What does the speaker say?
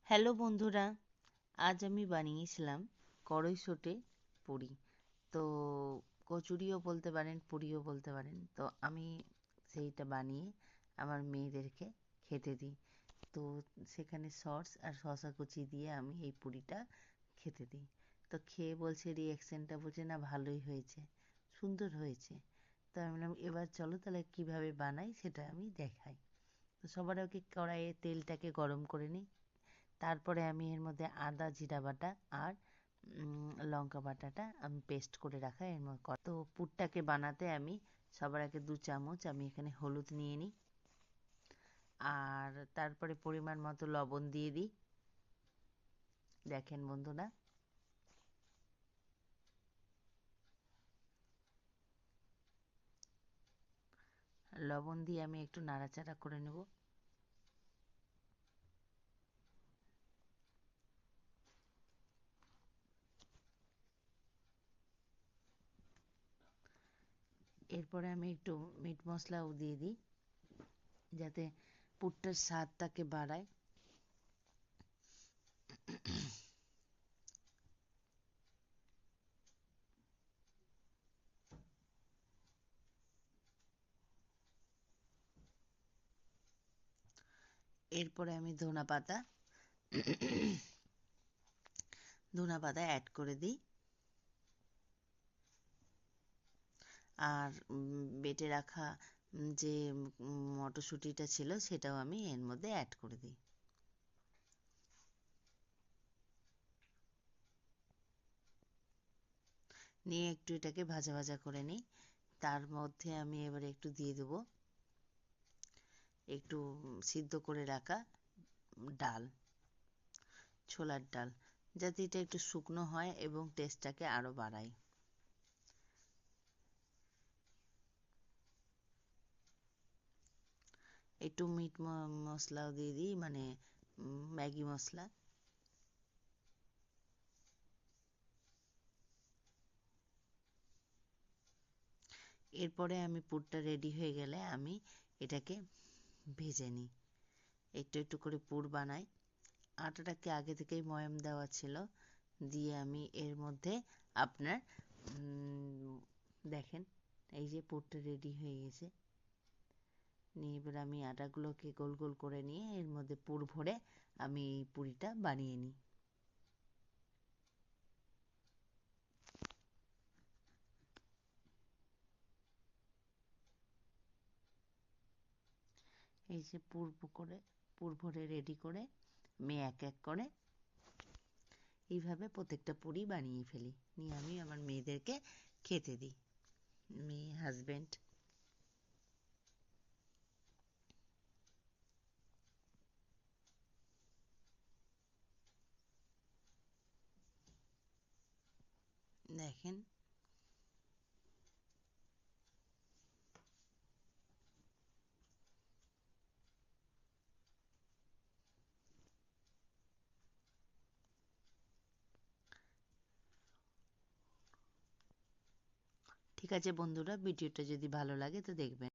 Hello বন্ধুরা, আজ আমি বানিয়েছিলাম কড়াইশুঁটি পুরি। তো কচুরিও বলতে পারেন, পুরিও বলতে পারেন। তো আমি সেইটা বানিয়ে আমার মেয়েদেরকে খেতে দিই। তো সেখানে সস আর শসা কুচি দিয়ে আমি এই পুরিটা খেতে দিই। তো খেয়ে বলছে, রিঅ্যাকশনটা বলছে না ভালোই হয়েছে, সুন্দর হয়েছে। তো আমি বললাম এবার চলো তাহলে কীভাবে বানাই সেটা আমি দেখাই। তো সবার আগে কড়াইয়ে তেলটাকে গরম করে নিই। তারপরে আমি এর মধ্যে আদা জিরা বাটা আর লঙ্কা বাটাটা আমি পেস্ট করে রাখা এর মধ্যে। তো পুরটাকে বানাতে আমি সবার আগে 2 চামচ আমি এখানে হলুদ নিয়ে নিই, আর তারপরে পরিমাণ মতো লবণ দিয়ে দিই। দেখেন বন্ধুরা, লবণ দিয়ে আমি একটু নাড়াচাড়া করে নেব। এরপরে আমি একটু মিট মশলাও দিয়ে দিই, যাতে পুরটার স্বাদটাকে বাড়ায়। এরপরে আমি ধনা পাতা অ্যাড করে দিই, আর বেটে রাখা যে মটরশুঁটিটা ছিল সেটাও আমি এর মধ্যে অ্যাড করে দিই। নিয়ে একটু এটাকে ভাজা ভাজা করে নিই। তার মধ্যে আমি এবারে একটু দিয়ে দেবো একটু সিদ্ধ করে রাখা ডাল, ছোলার ডাল, যাতে এটা একটু শুকনো হয় এবং টেস্টটাকে আরও বাড়ায়। একটু মিট মশলাও দিয়ে দিই, মানে ম্যাগি মশলা। এরপরে আমি পুরটা রেডি হয়ে গেলে আমি এটাকে ভেজে নিই। একটু একটু করে পুর বানাই। আটাটাকে আগে থেকেই ময়াম দেওয়া ছিল, দিয়ে আমি এর মধ্যে আপনার দেখেন এই যে পুরটা রেডি হয়ে গেছে। নিয়ে এবার আমি আটাগুলোকে গোল গোল করে নিয়ে এর মধ্যে পুর ভরে আমি এই পুরিটা বানিয়ে নিই। এই যে পুর ভরে রেডি করে আমি এক এক করে এইভাবে প্রত্যেকটা পুরি বানিয়ে ফেলি, নিয়ে আমি আমার মেয়েদেরকে খেতে দিই, মেয়ে হাজব্যান্ড। দেখেন, ঠিক আছে বন্ধুরা, ভিডিওটা যদি ভালো লাগে তো দেখবেন।